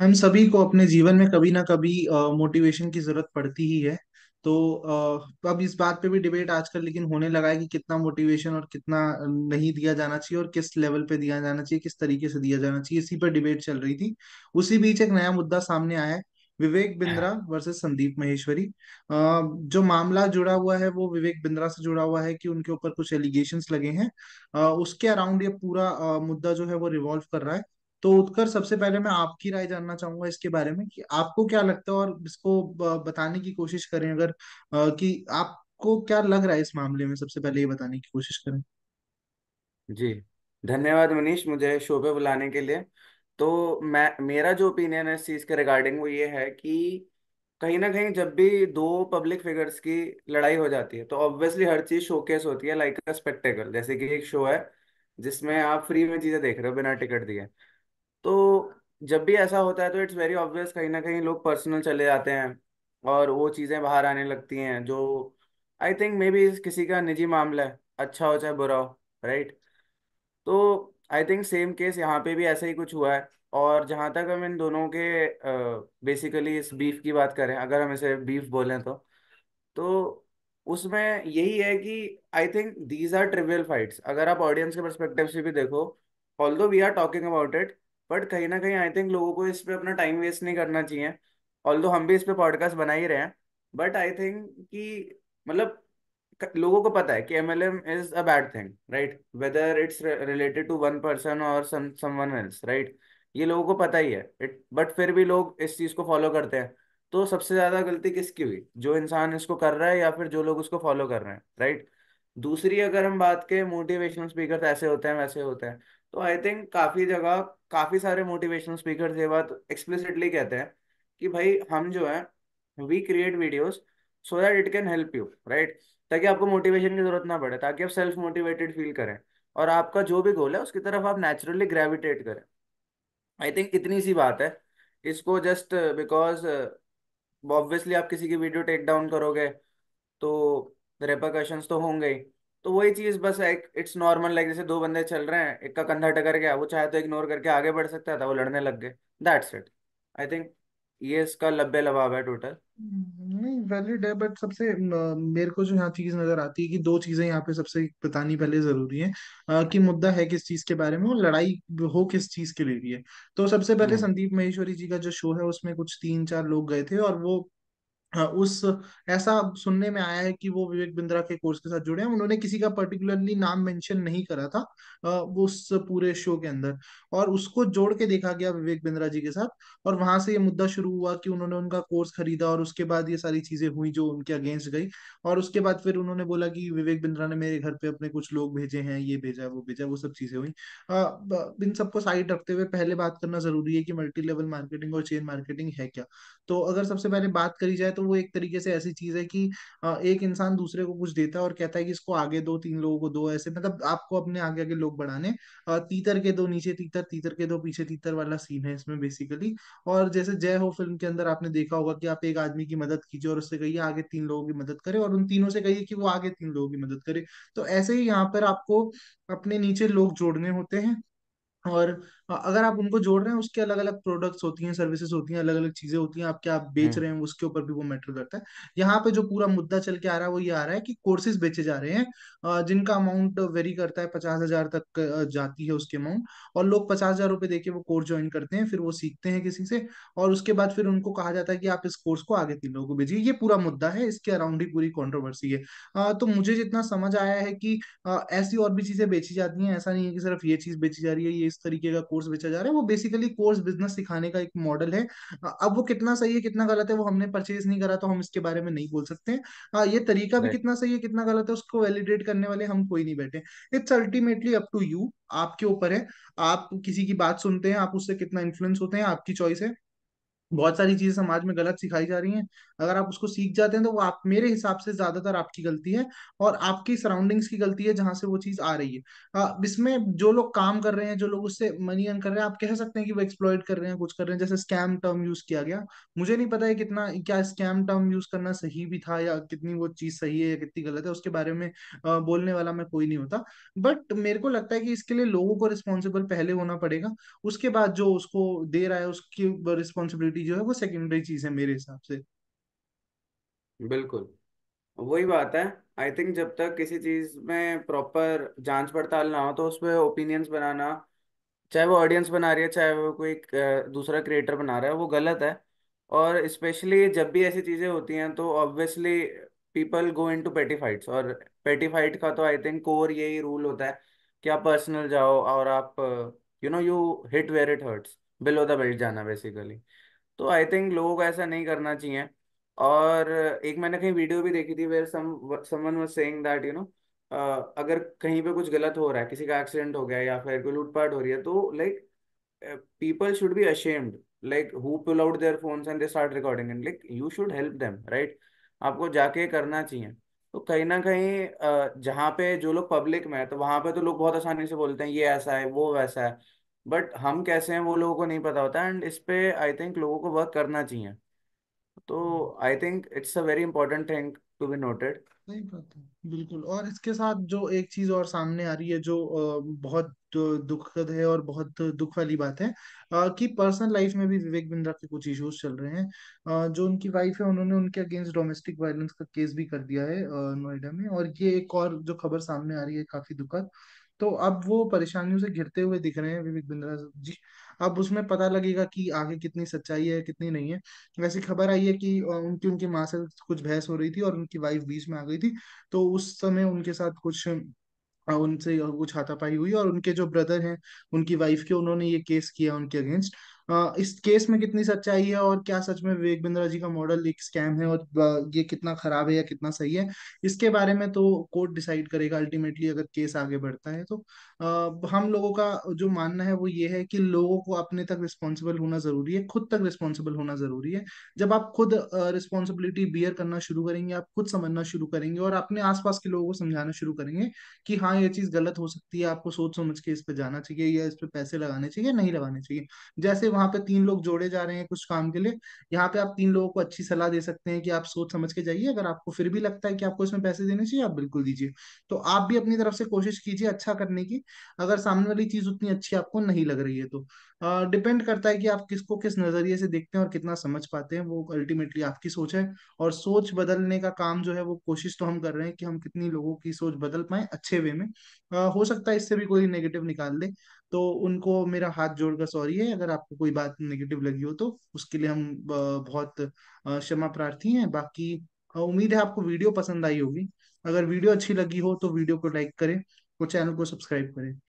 हम सभी को अपने जीवन में कभी ना कभी मोटिवेशन की जरूरत पड़ती ही है। तो अब इस बात पे भी डिबेट आजकल लेकिन होने लगा है कि कितना मोटिवेशन और कितना नहीं दिया जाना चाहिए और किस लेवल पे दिया जाना चाहिए, किस तरीके से दिया जाना चाहिए। इसी पर डिबेट चल रही थी। उसी बीच एक नया मुद्दा सामने आया है। विवेक बिंद्रा वर्सेस संदीप माहेश्वरी। जो मामला जुड़ा हुआ है वो विवेक बिंद्रा से जुड़ा हुआ है कि उनके ऊपर कुछ एलिगेशंस लगे हैं। उसके अराउंड ये पूरा मुद्दा जो है वो रिवॉल्व कर रहा है। तो उत्कर, सबसे पहले मैं आपकी राय जानना चाहूंगा इसके बारे में कि आपको क्या लगता है, और इसको बताने की कोशिश करें अगर कि आपको क्या लग रहा है इस मामले में, सबसे पहले ये बताने की कोशिश करें। जी। धन्यवाद मनीष, मुझे शो पे बुलाने के लिए। तो मैं मेरा जो ओपिनियन है इस चीज़ के रिगार्डिंग वो ये है कि कहीं ना कहीं जब भी दो पब्लिक फिगर्स की लड़ाई हो जाती है तो ऑब्वियसली हर चीज़ शोकेस होती है, लाइक अ स्पेक्टेकल। जैसे कि एक शो है जिसमें आप फ्री में चीज़ें देख रहे हो बिना टिकट दिए। तो जब भी ऐसा होता है तो इट्स वेरी ऑब्वियस कहीं ना कहीं लोग पर्सनल चले जाते हैं और वो चीज़ें बाहर आने लगती हैं जो आई थिंक मे बी किसी का निजी मामला है, अच्छा हो चाहे बुरा हो, राइट। तो आई थिंक सेम केस यहाँ पे भी ऐसा ही कुछ हुआ है। और जहाँ तक हम इन दोनों के बेसिकली इस बीफ की बात करें, अगर हम इसे बीफ बोलें तो उसमें यही है कि I think these are trivial fights. अगर आप ऑडियंस के परस्पेक्टिव से भी देखो, although we are talking about it, but कहीं ना कहीं आई थिंक लोगों को इस पे अपना टाइम वेस्ट नहीं करना चाहिए। ऑल्दो हम भी इस पे पॉडकास्ट बना ही रहे हैं, बट आई थिंक कि मतलब लोगों को पता है कि MLM is a bad thing, right, whether it's related to one person और समवन एल्स, राइट। ये लोगों को पता ही है इट, बट फिर भी लोग इस चीज को फॉलो करते हैं। तो सबसे ज्यादा गलती किसकी हुई, जो इंसान इसको कर रहा है या फिर जो लोग उसको फॉलो कर रहे हैं, राइट। दूसरी अगर हम बात के मोटिवेशनल स्पीकर ऐसे होते हैं वैसे होते हैं, तो आई थिंक काफी जगह काफी सारे मोटिवेशनल स्पीकर ये बात एक्सप्लिसिटली कहते हैं कि भाई हम जो है we create videos so that it can help you, right. ताकि आपको मोटिवेशन की जरूरत ना पड़े, ताकि आप सेल्फ मोटिवेटेड फील करें और आपका जो भी गोल है उसकी तरफ आप नेचुरली ग्रेविटेट करें। आई थिंक इतनी सी बात है। इसको जस्ट बिकॉज ऑब्वियसली आप किसी की वीडियो टेक डाउन करोगे तो रेperकशंस तो होंगे ही। तो वही चीज बस एक इट्स नॉर्मल, लाइक जैसे दो बंदे चल रहे हैं, एक का कंधा टकर गया, वो चाहे तो इग्नोर करके आगे बढ़ सकता था, वो लड़ने लग गए, दैट्स इट। आई थिंक ये इसका लब्बे लबाब है टोटल। नहीं, वैलिड है, बट सबसे मेरे को जो यहाँ चीज नजर आती है कि दो चीजें यहाँ पे सबसे बतानी पहले जरूरी है। कि मुद्दा है किस चीज के बारे में और लड़ाई हो किस चीज के लिए रही है। तो सबसे पहले हम्म। संदीप माहेश्वरी जी का जो शो है उसमें कुछ तीन चार लोग गए थे और वो उस ऐसा सुनने में आया है कि वो विवेक बिंद्रा के कोर्स के साथ जुड़े हैं। उन्होंने किसी का पर्टिकुलरली नाम मेंशन नहीं करा था वो उस पूरे शो के अंदर। और उसको जोड़ के देखा गया विवेक बिंद्रा जी के साथ। और वहां से ये मुद्दा शुरू हुआ कि उन्होंने उनका कोर्स खरीदा और उसके बाद ये सारी चीजें हुई जो उनके अगेंस्ट गई। और उसके बाद फिर उन्होंने बोला कि विवेक बिंद्रा ने मेरे घर पे अपने कुछ लोग भेजे हैं, ये भेजा वो भेजा, वो सब चीजें हुई। इन सबको साइड रखते हुए पहले बात करना जरूरी है कि मल्टी लेवल मार्केटिंग और चेन मार्केटिंग है क्या। तो अगर सबसे पहले बात करी जाए तो वो एक तरीके से ऐसी चीज है कि एक इंसान दूसरे को कुछ देता है और कहता है कि इसको आगे दो, तीन लोगों को दो, ऐसे मतलब आपको अपने आगे आगे लोग बढ़ाने। तीतर के दो नीचे तीतर, तीतर के दो पीछे तीतर वाला सीन है इसमें बेसिकली। और जैसे जय हो फिल्म के अंदर आपने देखा होगा कि आप एक आदमी की मदद कीजिए और उससे कहिए आगे तीन लोगों की मदद करे, और उन तीनों से कहिए कि वो आगे तीन लोगों की मदद करे। तो ऐसे ही यहाँ पर आपको अपने नीचे लोग जोड़ने होते हैं। और अगर आप उनको जोड़ रहे हैं, उसके अलग अलग प्रोडक्ट्स होती हैं, सर्विसेज होती हैं, अलग अलग चीजें होती हैं, आप क्या आप बेच हम्म। रहे हैं उसके ऊपर भी वो मैटर करता है। यहाँ पे जो पूरा मुद्दा चल के आ रहा है वो ये आ रहा है कि कोर्सेज बेचे जा रहे हैं जिनका अमाउंट वेरी करता है, 50,000 तक जाती है उसकी अमाउंट। और लोग 50,000 रुपए देके वो कोर्स ज्वाइन करते हैं, फिर वो सीखते हैं किसी से। और उसके बाद फिर उनको कहा जाता है कि आप इस कोर्स को आगे तीन लोगों को भेजिए। ये पूरा मुद्दा है, इसके अराउंड ही पूरी कंट्रोवर्सी है। तो मुझे जितना समझ आया है कि ऐसी और भी चीजें बेची जाती हैं, ऐसा नहीं है कि सिर्फ ये चीज बेची जा रही है, ये इस तरीके का कोर्स बेचा जा रहा है। वो बेसिकली कोर्स बिजनेस सिखाने का एक मॉडल है। अब वो कितना सही है कितना गलत है वो हमने परचेज नहीं करा तो हम इसके बारे में नहीं बोल सकते हैं। ये तरीका भी राइट। कितना सही है कितना गलत है उसको वैलिडेट करने वाले हम कोई नहीं बैठे। It's ultimately up to you, आपके ऊपर है। आप किसी की बात सुनते हैं, आप उससे कितना इन्फ्लुएंस होते हैं, आपकी चॉइस है। बहुत सारी चीजें समाज में गलत सिखाई जा रही हैं। अगर आप उसको सीख जाते हैं तो वो आप, मेरे हिसाब से ज्यादातर आपकी गलती है और आपकी सराउंडिंग्स की गलती है जहां से वो चीज आ रही है। इसमें जो लोग काम कर रहे हैं, जो लोग उससे मनी अर्न कर रहे हैं, आप कह सकते हैं कि वो एक्सप्लॉइट कर रहे हैं, कुछ कर रहे हैं, जैसे स्कैम टर्म यूज किया गया। मुझे नहीं पता है कितना, क्या स्कैम टर्म यूज करना सही भी था या कितनी वो चीज सही है या कितनी गलत है, उसके बारे में बोलने वाला मैं कोई नहीं होता। बट मेरे को लगता है कि इसके लिए लोगों को रिस्पॉन्सिबल पहले होना पड़ेगा। उसके बाद जो उसको दे रहा है उसकी रिस्पॉन्सिबिलिटी जो है वो सेकेंडरी चीज है मेरे हिसाब से। बिल्कुल, वही बात है। आई थिंक जब तक किसी चीज में प्रॉपर जांच पड़ताल ना हो तो उस पर ओपिनियंस बनाना, चाहे वो ऑडियंस बना रही है चाहे वो कोई दूसरा क्रिएटर बना रहा है, वो गलत है। और स्पेशली जब भी ऐसी चीजें होती हैं तो obviously people go into petty fights. और पेटी फाइट का तो आई थिंक कोर यही रूल होता है कि आप पर्सनल जाओ और आप you hit where it hurts, below the belt जाना बेसिकली। तो आई थिंक लोगों को ऐसा नहीं करना चाहिए। और एक मैंने कहीं वीडियो भी देखी थी where someone was saying that अगर कहीं पे कुछ गलत हो रहा है, किसी का एक्सीडेंट हो गया या फिर कोई लूटपाट हो रही है, तो like people should be ashamed, like who pull out their phones and they start recording and like you should help them, right? आपको जाके करना चाहिए। तो कहीं ना कहीं जहाँ पे जो लोग पब्लिक में है तो वहां पे तो लोग बहुत आसानी से बोलते हैं ये ऐसा है वो वैसा है, बट हम कैसे हैं वो लोगों को नहीं पता होता। एंड इस पे आई थिंक लोगों को वर्क करना चाहिए। तो I think it's a very important thing to be noted. सही बात है, बिल्कुल। और इसके साथ जो एक चीज और सामने आ रही है जो बहुत दुखद है और बहुत दुख वाली बात है, कि पर्सनल लाइफ में भी विवेक बिंद्रा के कुछ इश्यूज चल रहे हैं। जो उनकी वाइफ है, उन्होंने उनके अगेंस्ट डोमेस्टिक वायलेंस का केस भी कर दिया है नोएडा में। और ये एक और जो खबर सामने आ रही है काफी दुखद। तो अब वो परेशानियों से घिरते हुए दिख रहे हैं विवेक बिंद्रा जी। अब उसमें पता लगेगा कि आगे कितनी सच्चाई है कितनी नहीं है। वैसी खबर आई है कि उनकी उनकी माँ से कुछ बहस हो रही थी और उनकी वाइफ बीच में आ गई थी। तो उस समय उनके साथ कुछ उनसे कुछ हाथापाई हुई और उनके जो ब्रदर हैं उनकी वाइफ के, उन्होंने ये केस किया उनके अगेंस्ट। इस केस में कितनी सच्चाई है और क्या सच में विवेक बिंद्रा जी का मॉडल एक स्कैम है और ये कितना खराब है या कितना सही है, इसके बारे में तो कोर्ट डिसाइड करेगा अल्टीमेटली अगर केस आगे बढ़ता है तो। हम लोगों का जो मानना है वो ये है कि लोगों को अपने तक रिस्पॉन्सिबल होना जरूरी है, खुद तक रिस्पॉन्सिबल होना जरूरी है। जब आप खुद रिस्पॉन्सिबिलिटी बियर करना शुरू करेंगे, आप खुद समझना शुरू करेंगे और अपने आसपास के लोगों को समझाना शुरू करेंगे कि हाँ ये चीज गलत हो सकती है, आपको सोच समझ के इस पे जाना चाहिए या इस पे पैसे लगाने चाहिए नहीं लगाने चाहिए। जैसे वहां पे तीन लोग जोड़े जा रहे हैं कुछ काम के लिए, यहाँ पे आप तीन लोगों को अच्छी सलाह दे सकते हैं कि आप सोच समझ के जाइए, अगर आपको फिर भी लगता है कि आपको इसमें पैसे देने चाहिए आप बिल्कुल दीजिए। तो आप भी अपनी तरफ से कोशिश कीजिए अच्छा करने की, अगर सामने वाली चीज उतनी अच्छी आपको नहीं लग रही है तो। डिपेंड करता है कि आप किसको किस नजरिए से देखते हैं और कितना समझ पाते हैं, वो अल्टीमेटली आपकी सोच है। और सोच बदलने का काम जो है वो कोशिश तो हम कर रहे हैं कि हम कितनी लोगों की सोच बदल पाए अच्छे वे में। हो सकता है इससे भी कोई नेगेटिव निकाल दे, तो उनको मेरा हाथ जोड़कर सॉरी है अगर आपको कोई बात नेगेटिव लगी हो तो, उसके लिए हम बहुत क्षमा प्रार्थी हैं। बाकी उम्मीद है आपको वीडियो पसंद आई होगी। अगर वीडियो अच्छी लगी हो तो वीडियो को लाइक करें और चैनल को सब्सक्राइब करें।